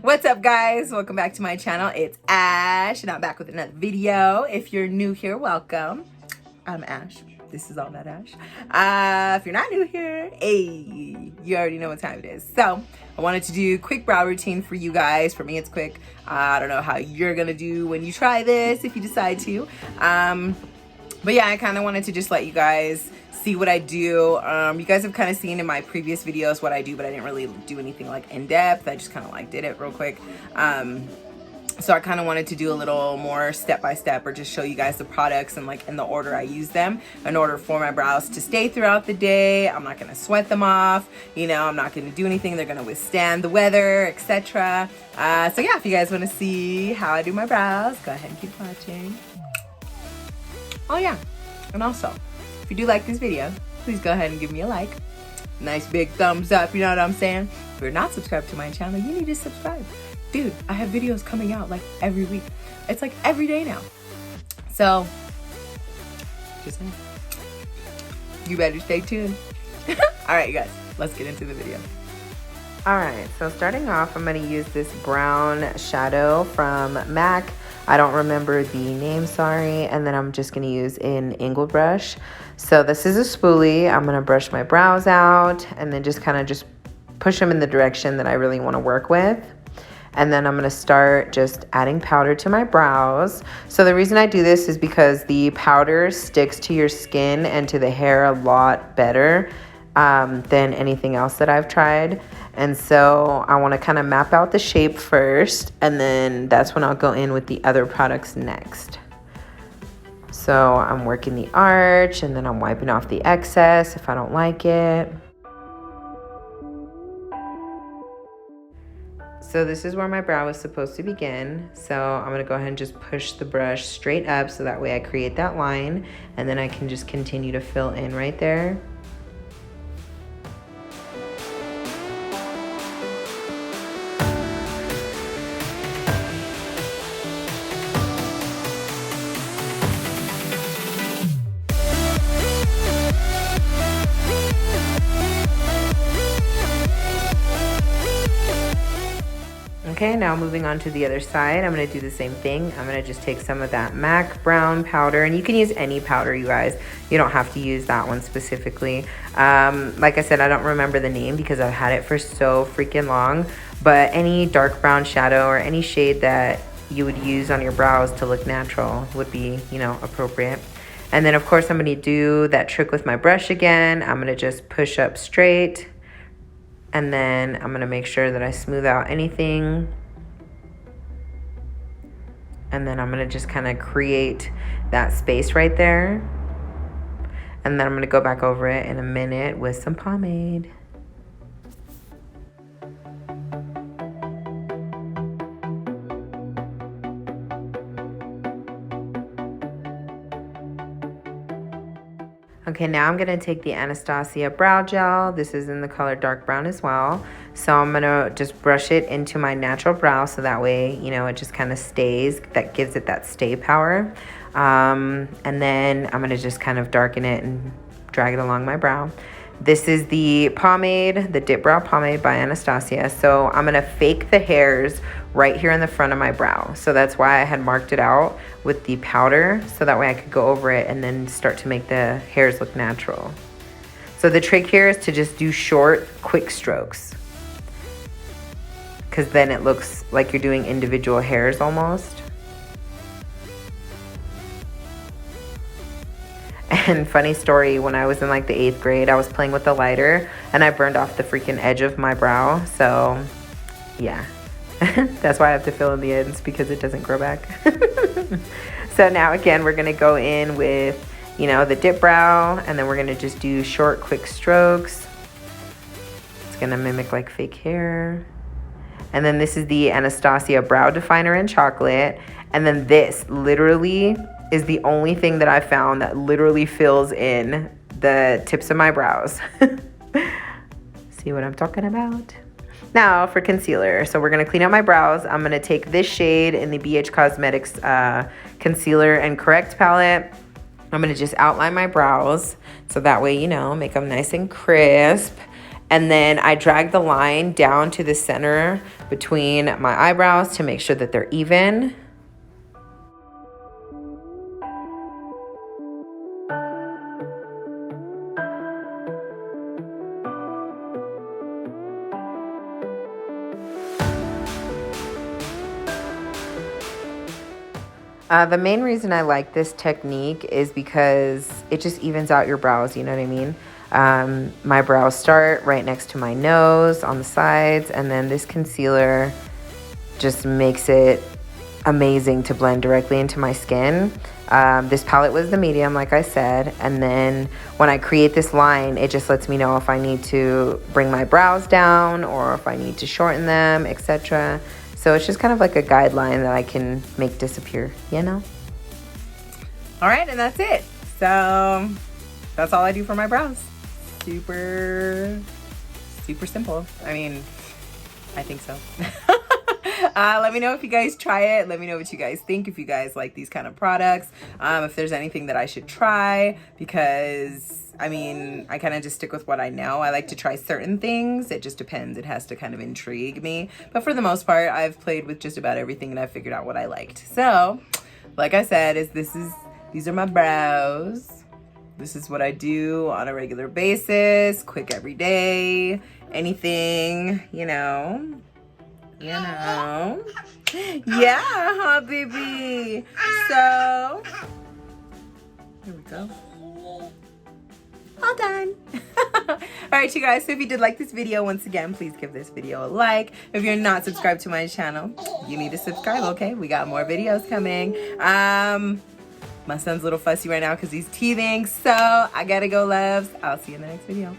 What's up, guys? Welcome back to my channel. It's Ash, and I'm back with another video. If you're new here, welcome. I'm Ash. This is AllThatAsh. If you're not new here, hey, you already know what time it is. So I wanted to do a quick brow routine for you guys. For me, it's quick. I don't know how you're gonna do when you try this, if you decide to. But yeah, I kind of wanted to just let you guys see what I do. You guys have kind of seen in my previous videos what I do, but I didn't really do anything like in depth. I just kind of like did it real quick. So I kind of wanted to do a little more step by step, or just show you guys the products and like in the order I use them in order for my brows to stay throughout the day. I'm not going to sweat them off, you know, I'm not going to do anything. They're going to withstand the weather, etc. So yeah, if you guys want to see how I do my brows, go ahead and keep watching. Oh yeah, and also, if you do like this video, please go ahead and give me a like. Nice big thumbs up, you know what I'm saying? If you're not subscribed to my channel, you need to subscribe. Dude, I have videos coming out like every week. It's like every day now. So, just saying. You better stay tuned. All right, you guys, let's get into the video. All right, so starting off, I'm gonna use this brown shadow from MAC. I don't remember the name, sorry. And then I'm just gonna use an angled brush. So this is a spoolie. I'm gonna brush my brows out and then just kind of just push them in the direction that I really wanna work with. And then I'm gonna start just adding powder to my brows. So the reason I do this is because the powder sticks to your skin and to the hair a lot better than anything else that I've tried. And so I wanna kind of map out the shape first, and then that's when I'll go in with the other products next. So I'm working the arch, and then I'm wiping off the excess if I don't like it. So this is where my brow is supposed to begin. So I'm gonna go ahead and just push the brush straight up so that way I create that line, and then I can just continue to fill in right there. Okay, now moving on to the other side, I'm gonna do the same thing. I'm gonna just take some of that MAC brown powder, and you can use any powder, you guys. You don't have to use that one specifically. Like I said, I don't remember the name because I've had it for so freaking long, but any dark brown shadow or any shade that you would use on your brows to look natural would be, you know, appropriate. And then of course I'm gonna do that trick with my brush again. I'm gonna just push up straight, and then I'm gonna make sure that I smooth out anything. And then I'm gonna just kind of create that space right there. And then I'm gonna go back over it in a minute with some pomade. Okay, now I'm gonna take the Anastasia brow gel. This is in the color dark brown as well. So I'm gonna just brush it into my natural brow so that way, you know, it just kind of stays, that gives it that stay power. And then I'm gonna just kind of darken it and drag it along my brow. This is the pomade, the Dip Brow Pomade by Anastasia. So I'm gonna fake the hairs right here in the front of my brow. So that's why I had marked it out with the powder, so that way I could go over it and then start to make the hairs look natural. So the trick here is to just do short, quick strokes, because then it looks like you're doing individual hairs almost. And funny story, when I was in like the 8th grade, I was playing with the lighter and I burned off the freaking edge of my brow. So yeah, that's why I have to fill in the ends, because it doesn't grow back. So now again, we're gonna go in with, you know, the dip brow, and then we're gonna just do short, quick strokes. It's gonna mimic like fake hair. And then this is the Anastasia Brow Definer in chocolate. And then this literally is the only thing that I found that literally fills in the tips of my brows. See what I'm talking about? Now for concealer. So we're gonna clean out my brows. I'm gonna take this shade in the BH Cosmetics Concealer and Correct palette. I'm going to just outline my brows so that way, you know, make them nice and crisp. And then I drag the line down to the center between my eyebrows to make sure that they're even. The main reason I like this technique is because it just evens out your brows, you know what I mean? My brows start right next to my nose on the sides, and then this concealer just makes it amazing to blend directly into my skin. This palette was the medium, like I said, and then when I create this line, it just lets me know if I need to bring my brows down or if I need to shorten them, etc. So it's just kind of like a guideline that I can make disappear, you know? All right, and that's it. So that's all I do for my brows. Super simple. I mean, I think so. Let me know if you guys try it. Let me know what you guys think, if you guys like these kind of products. If there's anything that I should try, because I mean, I kind of just stick with what I know. I like to try certain things. It just depends. It has to kind of intrigue me. But for the most part, I've played with just about everything and I've figured out what I liked. So, like I said, these are my brows. This is what I do on a regular basis, quick every day, anything, you know. Yeah, huh, baby? So, here we go. All done. All right, you guys, so if you did like this video, once again, please give this video a like. If you're not subscribed to my channel, you need to subscribe, okay? We got more videos coming. My son's a little fussy right now because he's teething, so I gotta go, loves. I'll see you in the next video.